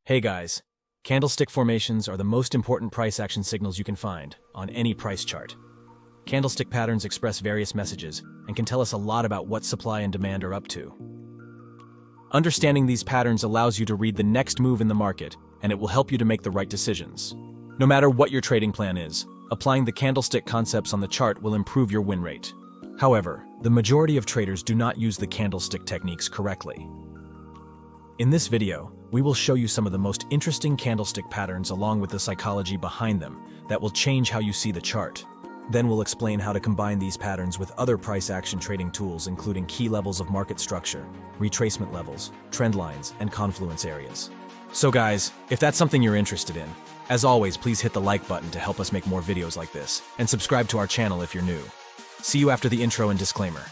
Hey guys, candlestick formations are the most important price action signals you can find on any price chart. Candlestick patterns express various messages and can tell us a lot about what supply and demand are up to. Understanding these patterns allows you to read the next move in the market, and it will help you to make the right decisions. No matter what your trading plan is, applying the candlestick concepts on the chart will improve your win rate. However, the majority of traders do not use the candlestick techniques correctly. In this video, we will show you some of the most interesting candlestick patterns along with the psychology behind them that will change how you see the chart. Then we'll explain how to combine these patterns with other price action trading tools, including key levels of market structure, retracement levels, trend lines, and confluence areas. So guys, if that's something you're interested in, as always, please hit the like button to help us make more videos like this, and subscribe to our channel if you're new. See you after the intro and disclaimer.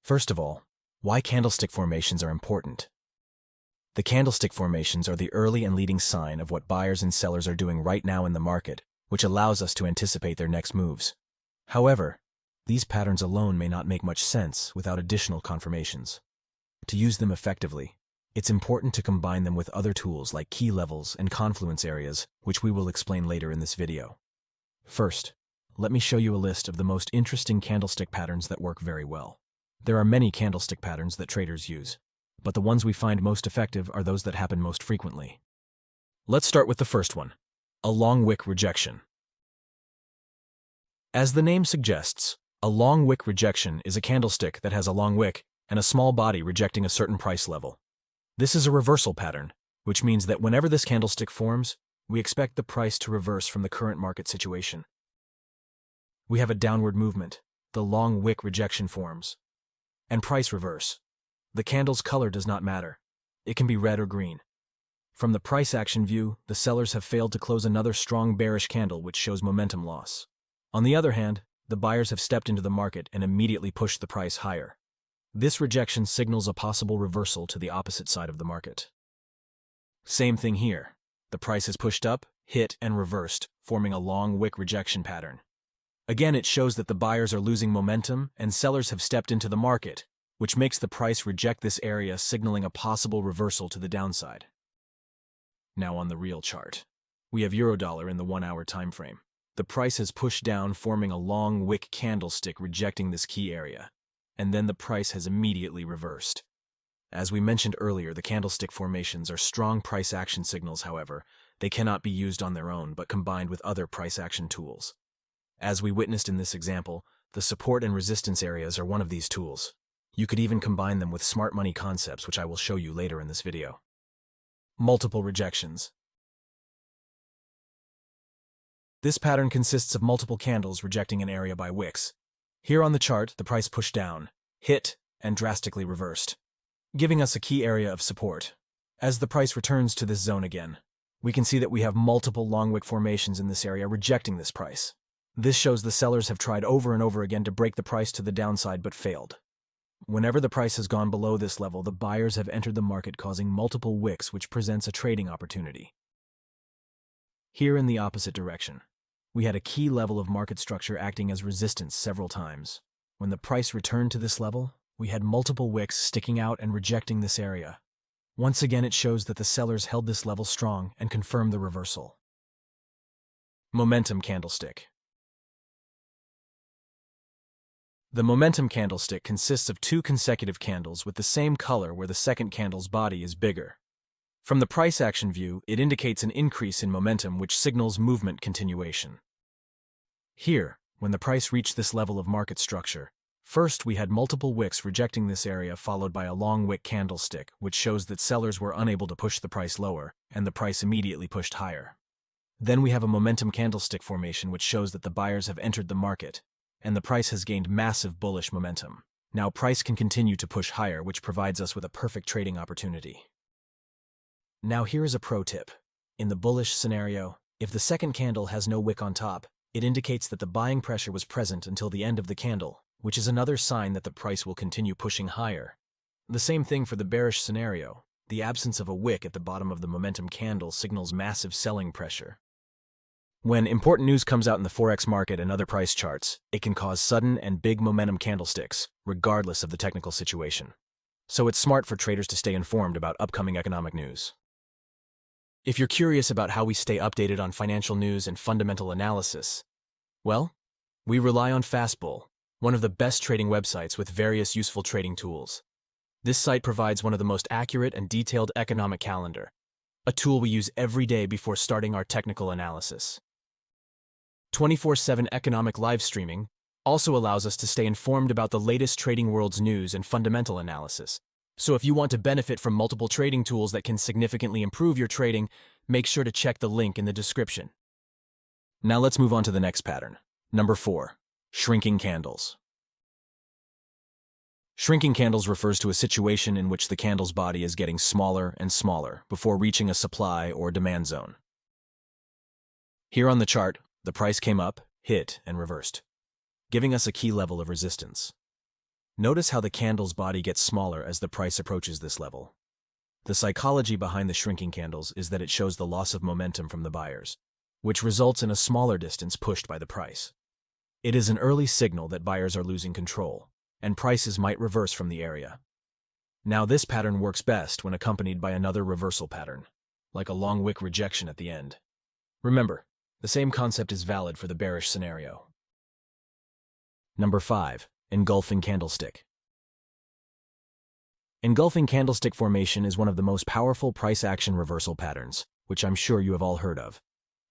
First of all, why candlestick formations are important. The candlestick formations are the early and leading sign of what buyers and sellers are doing right now in the market, which allows us to anticipate their next moves. However, these patterns alone may not make much sense without additional confirmations. To use them effectively, it's important to combine them with other tools like key levels and confluence areas, which we will explain later in this video. First, let me show you a list of the most interesting candlestick patterns that work very well. There are many candlestick patterns that traders use, but the ones we find most effective are those that happen most frequently. Let's start with the first one, a long wick rejection. As the name suggests, a long wick rejection is a candlestick that has a long wick and a small body rejecting a certain price level. This is a reversal pattern, which means that whenever this candlestick forms, we expect the price to reverse from the current market situation. We have a downward movement, the long wick rejection forms, and price reverse. The candle's color does not matter. It can be red or green. From the price action view, the sellers have failed to close another strong bearish candle, which shows momentum loss. On the other hand, the buyers have stepped into the market and immediately pushed the price higher. This rejection signals a possible reversal to the opposite side of the market. Same thing here. The price is pushed up, hit, and reversed, forming a long wick rejection pattern. Again, it shows that the buyers are losing momentum and sellers have stepped into the market, which makes the price reject this area, signaling a possible reversal to the downside. Now on the real chart, we have Eurodollar in the 1-hour time frame. The price has pushed down, forming a long wick candlestick rejecting this key area, and then the price has immediately reversed. As we mentioned earlier, the candlestick formations are strong price action signals. However, they cannot be used on their own but combined with other price action tools. As we witnessed in this example, the support and resistance areas are one of these tools. You could even combine them with smart money concepts, which I will show you later in this video. Multiple rejections. This pattern consists of multiple candles rejecting an area by wicks. Here on the chart, the price pushed down, hit, and drastically reversed, giving us a key area of support. As the price returns to this zone again, we can see that we have multiple long wick formations in this area rejecting this price. This shows the sellers have tried over and over again to break the price to the downside but failed. Whenever the price has gone below this level, the buyers have entered the market, causing multiple wicks, which presents a trading opportunity. Here in the opposite direction, we had a key level of market structure acting as resistance several times. When the price returned to this level, we had multiple wicks sticking out and rejecting this area. Once again, it shows that the sellers held this level strong and confirmed the reversal. Momentum candlestick. The momentum candlestick consists of two consecutive candles with the same color where the second candle's body is bigger. From the price action view, it indicates an increase in momentum, which signals movement continuation. Here, when the price reached this level of market structure, first we had multiple wicks rejecting this area, followed by a long wick candlestick, which shows that sellers were unable to push the price lower, and the price immediately pushed higher. Then we have a momentum candlestick formation, which shows that the buyers have entered the market, and the price has gained massive bullish momentum. Now price can continue to push higher, which provides us with a perfect trading opportunity. Now here is a pro tip. In the bullish scenario, if the second candle has no wick on top, it indicates that the buying pressure was present until the end of the candle, which is another sign that the price will continue pushing higher. The same thing for the bearish scenario. the absence of a wick at the bottom of the momentum candle signals massive selling pressure. When important news comes out in the Forex market and other price charts, it can cause sudden and big momentum candlesticks, regardless of the technical situation. So it's smart for traders to stay informed about upcoming economic news. If you're curious about how we stay updated on financial news and fundamental analysis, well, we rely on Fastbull, one of the best trading websites with various useful trading tools. This site provides one of the most accurate and detailed economic calendar, a tool we use every day before starting our technical analysis. 24/7 economic live streaming also allows us to stay informed about the latest trading world's news and fundamental analysis. So if you want to benefit from multiple trading tools that can significantly improve your trading, make sure to check the link in the description. Now let's move on to the next pattern. Number 4. Shrinking candles. Shrinking candles refers to a situation in which the candle's body is getting smaller and smaller before reaching a supply or demand zone. Here on the chart, the price came up, hit, and reversed, giving us a key level of resistance. Notice how the candle's body gets smaller as the price approaches this level. The psychology behind the shrinking candles is that it shows the loss of momentum from the buyers, which results in a smaller distance pushed by the price. It is an early signal that buyers are losing control, and prices might reverse from the area. Now this pattern works best when accompanied by another reversal pattern, like a long wick rejection at the end. Remember, the same concept is valid for the bearish scenario. Number 5. Engulfing candlestick. Engulfing candlestick formation is one of the most powerful price action reversal patterns, which I'm sure you have all heard of.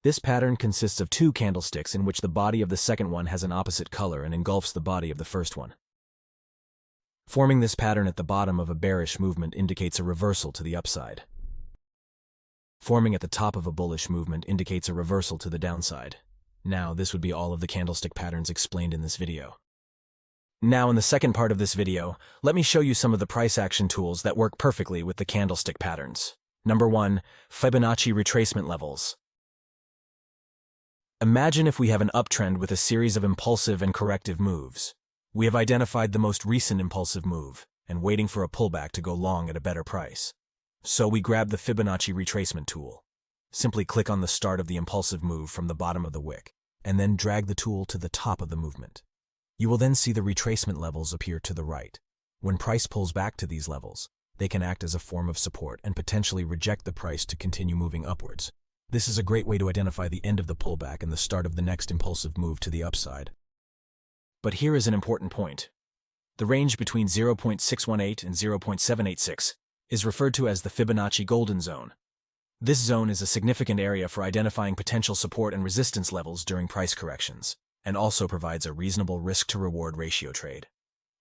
This pattern consists of 2 candlesticks in which the body of the second one has an opposite color and engulfs the body of the first one. Forming this pattern at the bottom of a bearish movement indicates a reversal to the upside. Forming at the top of a bullish movement indicates a reversal to the downside. Now, this would be all of the candlestick patterns explained in this video. Now, in the second part of this video, let me show you some of the price action tools that work perfectly with the candlestick patterns. Number 1. Fibonacci retracement levels. Imagine if we have an uptrend with a series of impulsive and corrective moves. We have identified the most recent impulsive move and waiting for a pullback to go long at a better price. So we grab the Fibonacci retracement tool. Simply click on the start of the impulsive move from the bottom of the wick, and then drag the tool to the top of the movement. You will then see the retracement levels appear to the right. When price pulls back to these levels, they can act as a form of support and potentially reject the price to continue moving upwards. This is a great way to identify the end of the pullback and the start of the next impulsive move to the upside. But here is an important point. The range between 0.618 and 0.786 is referred to as the Fibonacci golden zone. This zone is a significant area for identifying potential support and resistance levels during price corrections, and also provides a reasonable risk-to-reward ratio trade.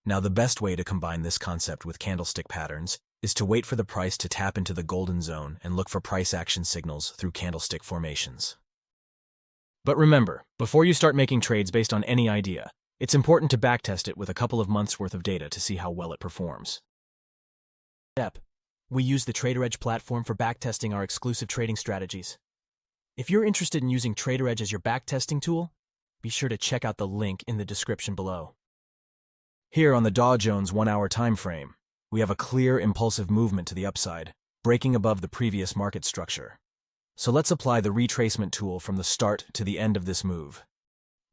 Now, the best way to combine this concept with candlestick patterns is to wait for the price to tap into the golden zone and look for price action signals through candlestick formations. But remember, before you start making trades based on any idea, it's important to backtest it with a couple of months' worth of data to see how well it performs. Step. We use the TraderEdge platform for backtesting our exclusive trading strategies. If you're interested in using TraderEdge as your backtesting tool, be sure to check out the link in the description below. Here on the Dow Jones 1-hour time frame, we have a clear impulsive movement to the upside, breaking above the previous market structure. So let's apply the retracement tool from the start to the end of this move.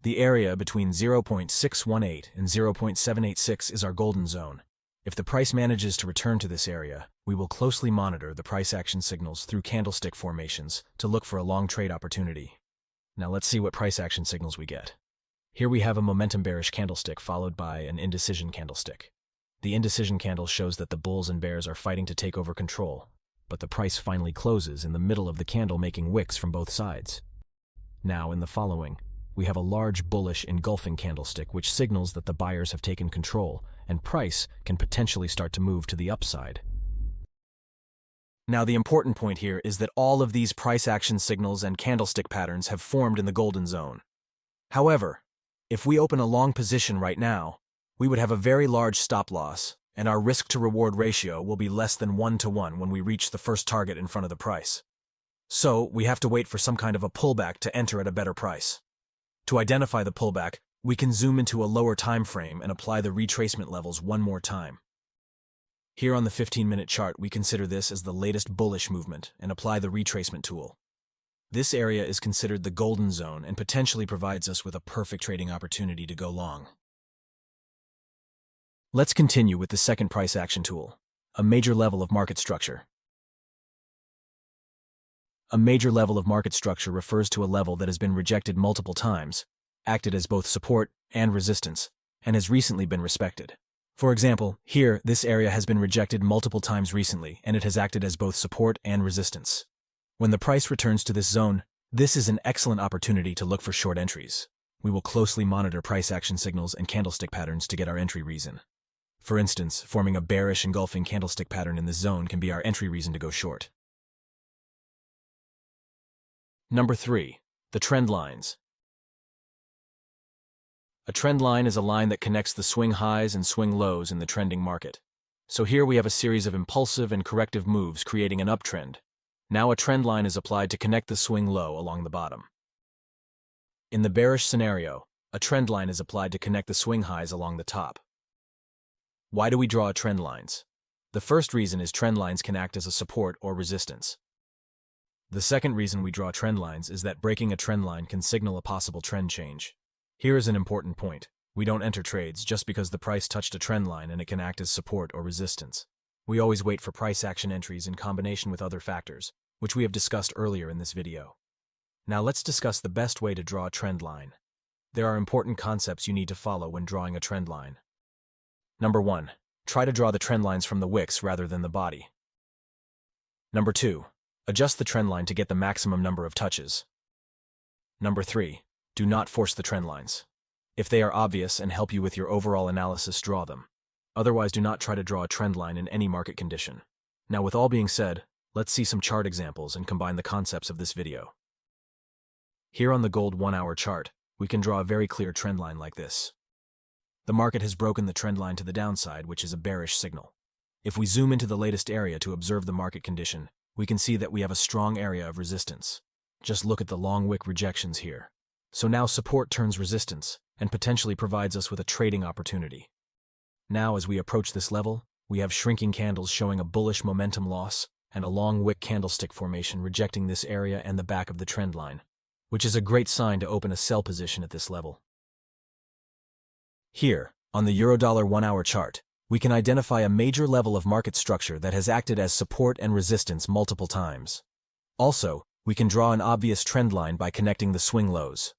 The area between 0.618 and 0.786 is our golden zone. If the price manages to return to this area, we will closely monitor the price action signals through candlestick formations to look for a long trade opportunity. Now let's see what price action signals we get. Here we have a momentum bearish candlestick followed by an indecision candlestick. The indecision candle shows that the bulls and bears are fighting to take over control, but the price finally closes in the middle of the candle, making wicks from both sides. Now, in the following, we have a large bullish engulfing candlestick which signals that the buyers have taken control and price can potentially start to move to the upside. Now, the important point here is that all of these price action signals and candlestick patterns have formed in the golden zone. However, if we open a long position right now, we would have a very large stop loss, and our risk-to-reward ratio will be less than 1-to-1 when we reach the first target in front of the price. So, we have to wait for some kind of a pullback to enter at a better price. To identify the pullback, we can zoom into a lower time frame and apply the retracement levels one more time. Here on the 15-minute chart, we consider this as the latest bullish movement and apply the retracement tool. This area is considered the golden zone and potentially provides us with a perfect trading opportunity to go long. Let's continue with the second price action tool, a major level of market structure. A major level of market structure refers to a level that has been rejected multiple times, acted as both support and resistance, and has recently been respected. For example, here, this area has been rejected multiple times recently, and it has acted as both support and resistance. When the price returns to this zone, this is an excellent opportunity to look for short entries. We will closely monitor price action signals and candlestick patterns to get our entry reason. For instance, forming a bearish engulfing candlestick pattern in this zone can be our entry reason to go short. Number 3. The trend lines. A trend line is a line that connects the swing highs and swing lows in the trending market. So here we have a series of impulsive and corrective moves creating an uptrend. Now a trend line is applied to connect the swing low along the bottom. In the bearish scenario, a trend line is applied to connect the swing highs along the top. Why do we draw trend lines? The first reason is trend lines can act as a support or resistance. The second reason we draw trend lines is that breaking a trend line can signal a possible trend change. Here is an important point. We don't enter trades just because the price touched a trend line and it can act as support or resistance. We always wait for price action entries in combination with other factors, which we have discussed earlier in this video. Now let's discuss the best way to draw a trend line. There are important concepts you need to follow when drawing a trend line. Number 1. Try to draw the trend lines from the wicks rather than the body. Number 2. Adjust the trend line to get the maximum number of touches. Number 3. Do not force the trend lines. If they are obvious and help you with your overall analysis, draw them. Otherwise, do not try to draw a trend line in any market condition. Now, with all being said, let's see some chart examples and combine the concepts of this video. Here on the gold 1-hour chart, we can draw a very clear trend line like this. The market has broken the trend line to the downside, which is a bearish signal. If we zoom into the latest area to observe the market condition, we can see that we have a strong area of resistance. Just look at the long wick rejections here. So now support turns resistance and potentially provides us with a trading opportunity. Now, as we approach this level, we have shrinking candles showing a bullish momentum loss and a long wick candlestick formation rejecting this area and the back of the trend line, which is a great sign to open a sell position at this level. Here, on the Eurodollar 1-hour chart, we can identify a major level of market structure that has acted as support and resistance multiple times. Also, we can draw an obvious trend line by connecting the swing lows.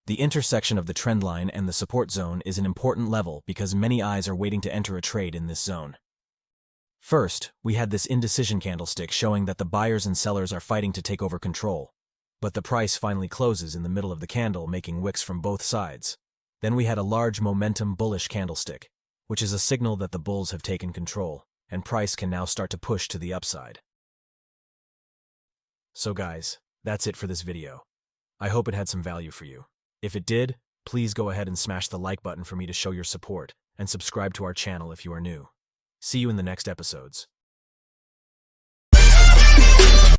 The intersection of the trend line and the support zone is an important level because many eyes are waiting to enter a trade in this zone. First, we had this indecision candlestick showing that the buyers and sellers are fighting to take over control, but the price finally closes in the middle of the candle, making wicks from both sides. Then we had a large momentum bullish candlestick, which is a signal that the bulls have taken control, and price can now start to push to the upside. So guys, that's it for this video. I hope it had some value for you. If it did, please go ahead and smash the like button for me to show your support, and subscribe to our channel if you are new. See you in the next episodes.